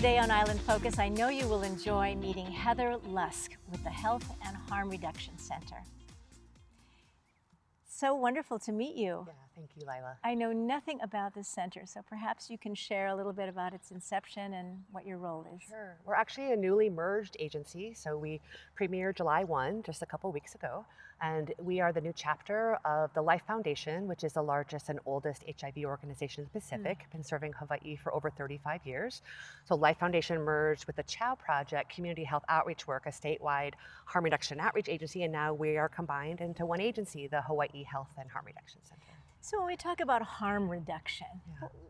Today on Island Focus, I know you will enjoy meeting Heather Lusk with the Health and Harm Reduction Center. So wonderful to meet you. Yeah, thank you, Lila. I know nothing about this center, so perhaps you can share a little bit about its inception and what your role is. Sure. We're actually a newly merged agency, so we premiered July 1, just a couple weeks ago, and we are the new chapter of the Life Foundation, which is the largest and oldest HIV organization in the Pacific, been serving Hawaii for over 35 years. So Life Foundation merged with the CHOW Project, Community Health Outreach Work, a statewide harm reduction outreach agency, and now we are combined into one agency, the Hawaii Health and Harm Reduction Center. So when we talk about harm reduction,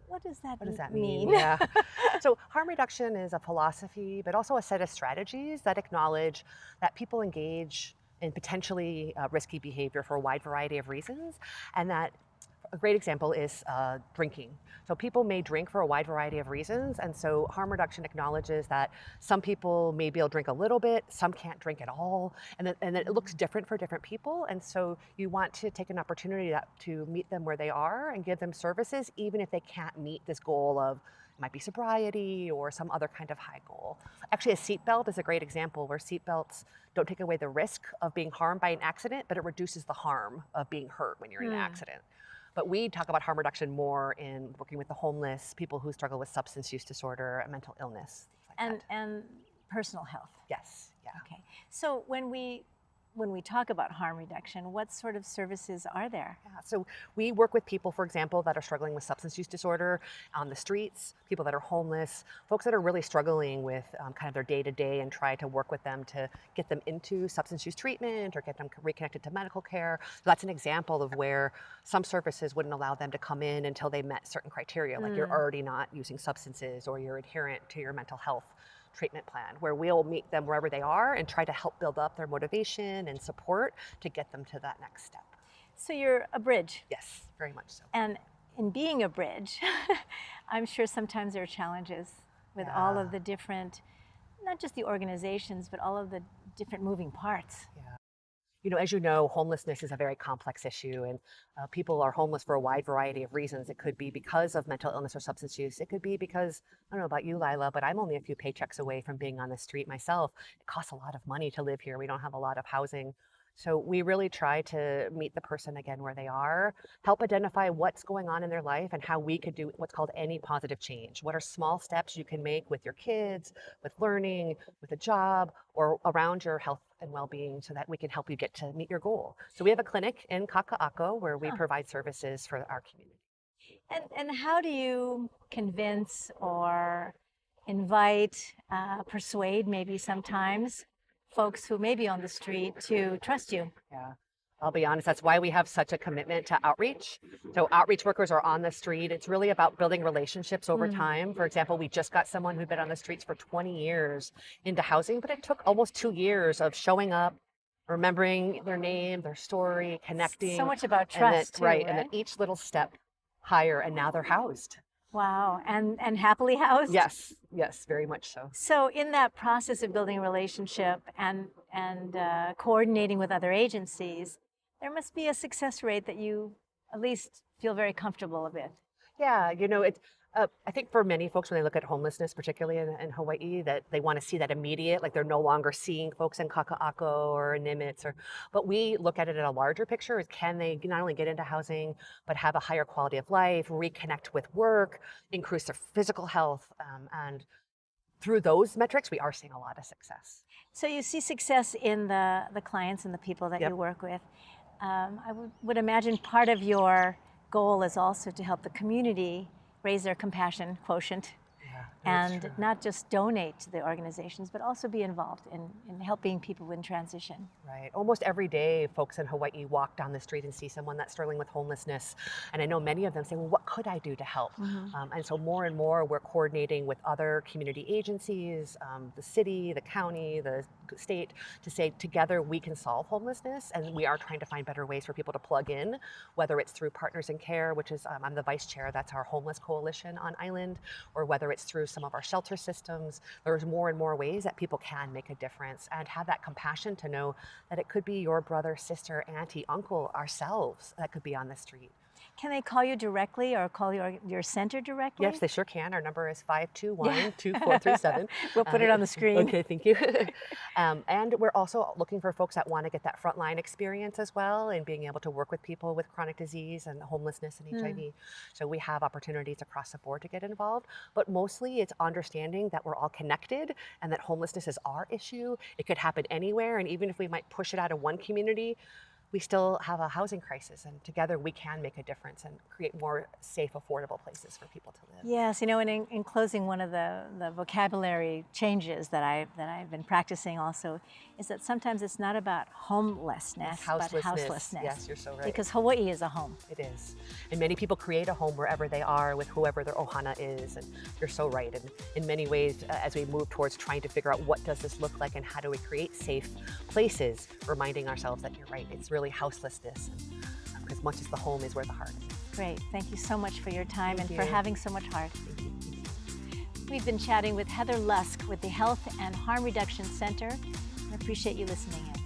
what does that mean? Yeah. So harm reduction is a philosophy, but also a set of strategies that acknowledge that people engage in potentially risky behavior for a wide variety of reasons, and that a great example is drinking. So people may drink for a wide variety of reasons, and so harm reduction acknowledges that some people may be able to drink a little bit, some can't drink at all, and then it looks different for different people, and so you want to take an opportunity to meet them where they are and give them services, even if they can't meet this goal of, it might be sobriety or some other kind of high goal. Actually, a seatbelt is a great example where seatbelts don't take away the risk of being harmed by an accident, but it reduces the harm of being hurt when you're in an accident. But we talk about harm reduction more in working with the homeless, people who struggle with substance use disorder and mental illness, things like that. And personal health. Yes, yeah. Okay. So when we talk about harm reduction, what sort of services are there? Yeah, so we work with people, for example, that are struggling with substance use disorder on the streets, people that are homeless, folks that are really struggling with kind of their day-to-day, and try to work with them to get them into substance use treatment or get them reconnected to medical care. So that's an example of where some services wouldn't allow them to come in until they met certain criteria, like you're already not using substances or you're adherent to your mental health treatment plan, where we'll meet them wherever they are and try to help build up their motivation and support to get them to that next step. So you're a bridge. Yes, very much so. And in being a bridge, I'm sure sometimes there are challenges with all of the different, not just the organizations, but all of the different moving parts. Yeah. You know, as you know, homelessness is a very complex issue, and people are homeless for a wide variety of reasons. It could be because of mental illness or substance use. It could be because, I don't know about you, Lila, but I'm only a few paychecks away from being on the street myself. It costs a lot of money to live here. We don't have a lot of housing. So we really try to meet the person again where they are, help identify what's going on in their life and how we could do what's called any positive change. What are small steps you can make with your kids, with learning, with a job, or around your health and well-being, so that we can help you get to meet your goal. So we have a clinic in Kaka'ako where we provide services for our community. And how do you convince or invite, persuade maybe sometimes, folks who may be on the street to trust you? Yeah, I'll be honest, that's why we have such a commitment to outreach. So outreach workers are on the street. It's really about building relationships over time. For example, we just got someone who'd been on the streets for 20 years into housing, but it took almost 2 years of showing up, remembering their name, their story, connecting. So much about trust, too, right? And then each little step higher, and now they're housed. Wow, and happily housed? Yes, yes, very much so. So in that process of building a relationship and coordinating with other agencies, there must be a success rate that you at least feel very comfortable with. Yeah, you know, I think for many folks, when they look at homelessness, particularly in Hawaii, that they want to see that immediate, like they're no longer seeing folks in Kaka'ako or Nimitz, but we look at it in a larger picture. Is can they not only get into housing, but have a higher quality of life, reconnect with work, increase their physical health, and through those metrics, we are seeing a lot of success. So you see success in the clients and the people that you work with. I would imagine part of your goal is also to help the community raise their compassion quotient, and not just donate to the organizations, but also be involved in helping people in transition. Right. Almost every day, folks in Hawaii walk down the street and see someone that's struggling with homelessness. And I know many of them say, well, what could I do to help? And so more and more, we're coordinating with other community agencies, the city, the county, the state, to say together we can solve homelessness. And we are trying to find better ways for people to plug in, whether it's through Partners in Care, which is, I'm the vice chair, that's our homeless coalition on island, or whether it's through some of our shelter systems. There's more and more ways that people can make a difference and have that compassion to know that it could be your brother, sister, auntie, uncle, ourselves that could be on the street. Can they call you directly or call your center directly? Yes, they sure can. Our number is 521-2437. We'll put it on the screen. Okay, thank you. And we're also looking for folks that want to get that frontline experience as well, and being able to work with people with chronic disease and homelessness and HIV. So we have opportunities across the board to get involved, but mostly it's understanding that we're all connected and that homelessness is our issue. It could happen anywhere, and even if we might push it out of one community, we still have a housing crisis, and together we can make a difference and create more safe, affordable places for people to live. Yes, and in closing, one of the vocabulary changes that I've been practicing also is that sometimes it's not about homelessness, but houselessness. Yes, you're so right. Because Hawaii is a home. It is. And many people create a home wherever they are with whoever their ohana is, and you're so right. And in many ways, as we move towards trying to figure out what does this look like and how do we create safe places, reminding ourselves that you're right, it's really houselessness, as much as the home is where the heart is. Great. Thank you so much for your time Thank and you. for having so much heart. Thank you. We've been chatting with Heather Lusk with the Health and Harm Reduction Center. I appreciate you listening in.